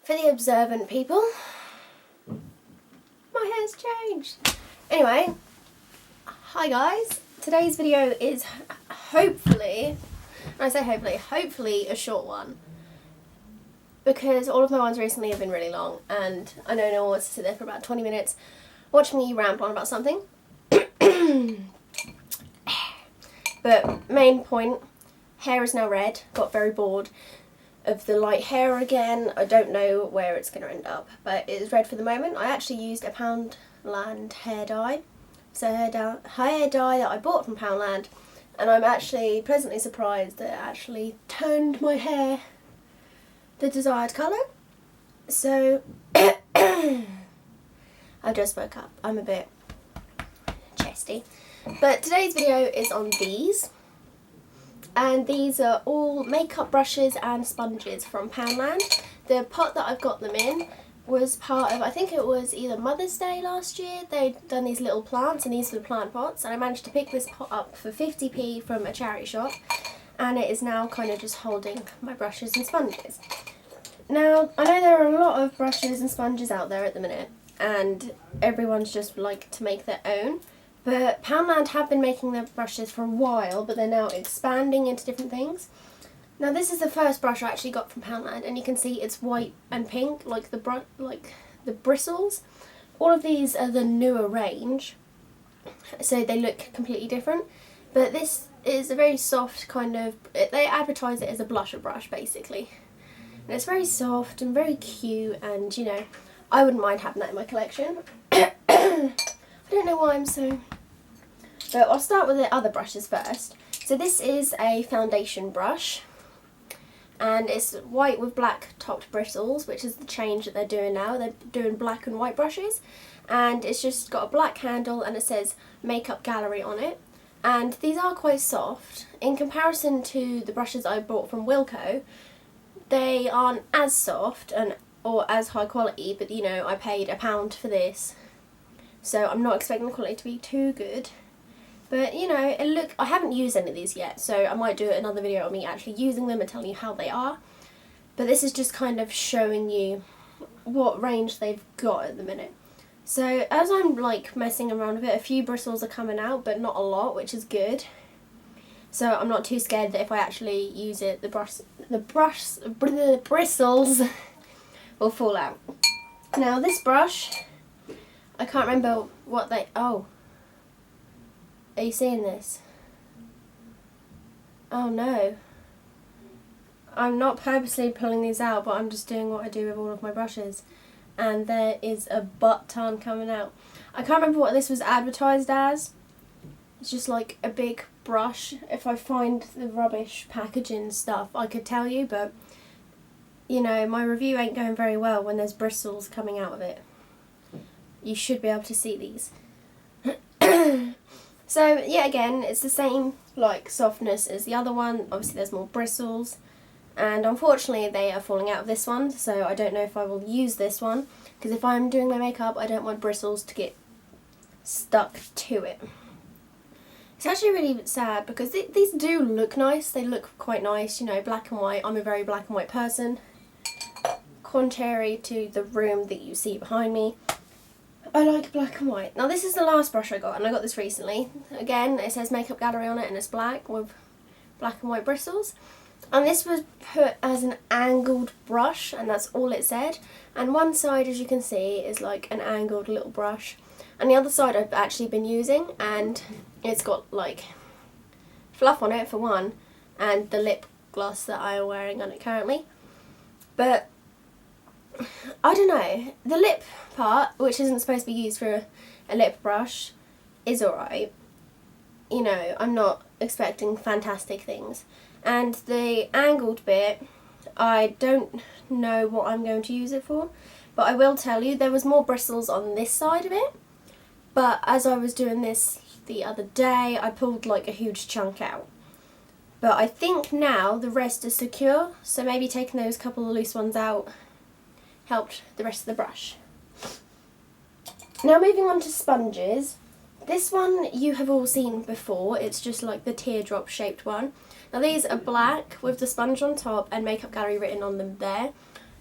For the observant people, my hair's changed. Anyway, hi guys. Today's video is hopefully, and I say hopefully a short one. Because all of my ones recently have been really long and I know no one wants to sit there for about 20 minutes watching me ramble on about something. But main point, hair is now red. Got very bored of the light hair again. I don't know where it's going to end up, but it is red for the moment. I actually used a Poundland hair dye. So hair dye that I bought from Poundland, and I'm actually pleasantly surprised that it actually turned my hair the desired colour. So I just woke up. I'm a bit chesty. But today's video is on these. And these are all makeup brushes and sponges from Poundland. The pot that I've got them in was part of, I think it was either Mother's Day last year. They'd done these little plants, and these were the plant pots. And I managed to pick this pot up for 50p from a charity shop. And it is now kind of just holding my brushes and sponges. Now, I know there are a lot of brushes and sponges out there at the minute, and everyone's just like to make their own. But Poundland have been making their brushes for a while, but they're now expanding into different things. Now, this is the first brush I actually got from Poundland, and you can see it's white and pink, like the bristles. All of these are the newer range, so they look completely different. But this is a very soft kind of, they advertise it as a blusher brush basically. And it's very soft and very cute, and you know, I wouldn't mind having that in my collection. I don't know why I'm so... But I'll start with the other brushes first. So this is a foundation brush, and it's white with black topped bristles, which is the change that they're doing now. They're doing black and white brushes, and it's just got a black handle and it says Makeup Gallery on it. And these are quite soft. In comparison to the brushes I bought from Wilko, they aren't as soft or as high quality, but you know, I paid £1 for this, so I'm not expecting the quality to be too good. But you know, I haven't used any of these yet, so I might do another video of me actually using them and telling you how they are. But this is just kind of showing you what range they've got at the minute. So as I'm like messing around with it, a few bristles are coming out, but not a lot, which is good. So I'm not too scared that if I actually use it, the bristles will fall out. Now this brush, I can't remember what they... Oh. Are you seeing this? Oh no. I'm not purposely pulling these out, but I'm just doing what I do with all of my brushes. And there is a butt ton coming out. I can't remember what this was advertised as. It's just like a big brush. If I find the rubbish packaging stuff, I could tell you, but you know, my review ain't going very well when there's bristles coming out of it. You should be able to see these. So yeah, again, it's the same like softness as the other one. Obviously there's more bristles, and unfortunately they are falling out of this one, so I don't know if I will use this one, because if I'm doing my makeup I don't want bristles to get stuck to it. It's actually really sad because these do look nice. They look quite nice, you know, black and white. I'm a very black and white person, contrary to the room that you see behind me. I like black and white. Now this is the last brush I got, and I got this recently. Again, it says Makeup Gallery on it, and it's black with black and white bristles. And this was put as an angled brush, and that's all it said. And one side, as you can see, is like an angled little brush. And the other side I've actually been using, and it's got like fluff on it for one, and the lip gloss that I am wearing on it currently. But I don't know, the lip part, which isn't supposed to be used for a lip brush, is alright. You know, I'm not expecting fantastic things. And the angled bit, I don't know what I'm going to use it for, but I will tell you there was more bristles on this side of it. But as I was doing this the other day, I pulled like a huge chunk out. But I think now the rest is secure, so maybe taking those couple of loose ones out helped the rest of the brush. Now moving on to sponges. This one you have all seen before. It's just like the teardrop shaped one. Now these are black with the sponge on top and Makeup Gallery written on them there.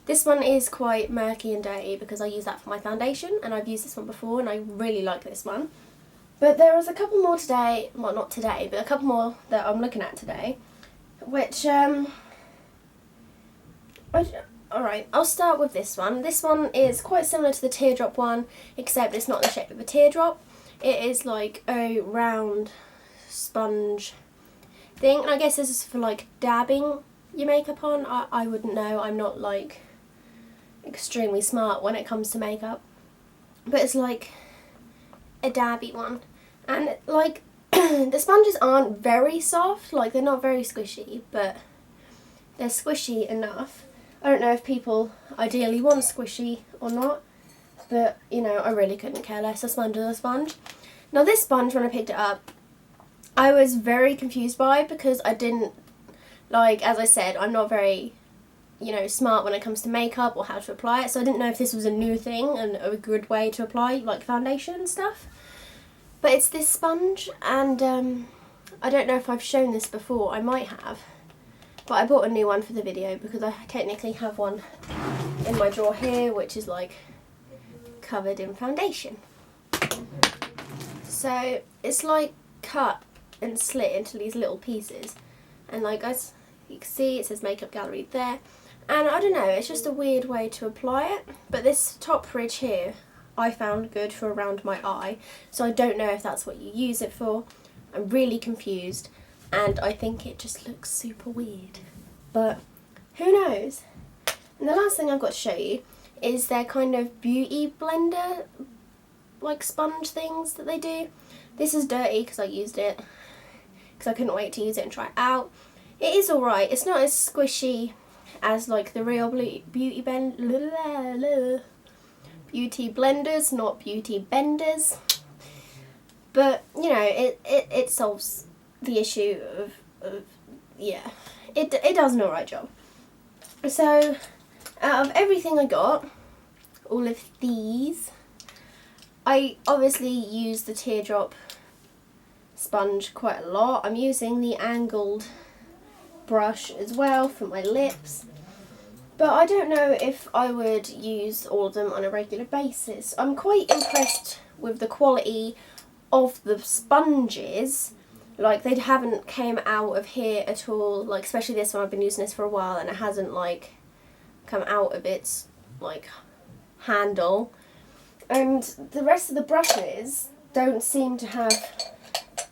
This one is quite murky and dirty because I use that for my foundation, and I've used this one before and I really like this one. But there was a couple more today, well not today, but a couple more that I'm looking at today, which, alright, I'll start with this one. This one is quite similar to the teardrop one, except it's not the shape of a teardrop. It is like a round sponge thing, and I guess this is for like dabbing your makeup on. I wouldn't know, I'm not like extremely smart when it comes to makeup, but it's like a dabby one, and like the sponges aren't very soft, like they're not very squishy, but they're squishy enough. I don't know if people ideally want squishy or not, but you know, I really couldn't care less. A sponge is a sponge. Now this sponge, when I picked it up, I was very confused by it because I didn't, like, as I said, I'm not very, you know, smart when it comes to makeup or how to apply it, so I didn't know if this was a new thing and a good way to apply like foundation and stuff. But it's this sponge, and I don't know if I've shown this before, I might have, but I bought a new one for the video because I technically have one in my drawer here which is like covered in foundation. So it's like cut and slit into these little pieces, and like as you can see, it says Makeup Gallery there, and I don't know, it's just a weird way to apply it, but this top ridge here I found good for around my eye, so I don't know if that's what you use it for. I'm really confused, and I think it just looks super weird, but who knows. And the last thing I've got to show you is their kind of beauty blender like sponge things that they do. This is dirty because I used it because I couldn't wait to use it and try it out. It is alright, it's not as squishy as like the real beauty blenders, not beauty benders, but you know, it solves the issue of yeah, it does an alright job. So out of everything I got, all of these, I obviously use the teardrop sponge quite a lot. I'm using the angled brush as well for my lips, but I don't know if I would use all of them on a regular basis. I'm quite impressed with the quality of the sponges. Like, they haven't came out of here at all, like especially this one. I've been using this for a while and it hasn't like come out of its like handle, and the rest of the brushes don't seem to have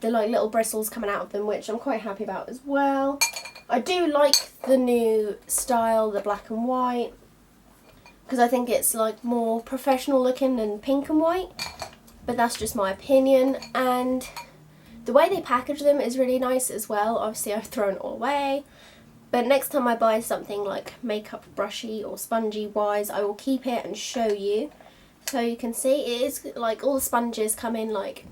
the like little bristles coming out of them, which I'm quite happy about as well. I do like the new style, the black and white, because I think it's like more professional looking than pink and white, but that's just my opinion. And the way they package them is really nice as well. Obviously I've thrown it all away, but next time I buy something like makeup brushy or spongy wise, I will keep it and show you. So you can see it is like all the sponges come in like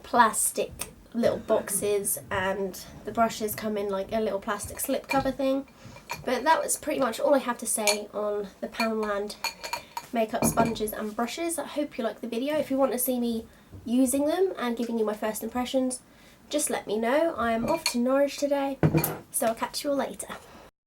plastic little boxes, and the brushes come in like a little plastic slip cover thing. But that was pretty much all I have to say on the Poundland makeup sponges and brushes. I hope you liked the video. If you want to see me using them and giving you my first impressions, just let me know. I am off to Norwich today, so I'll catch you all later.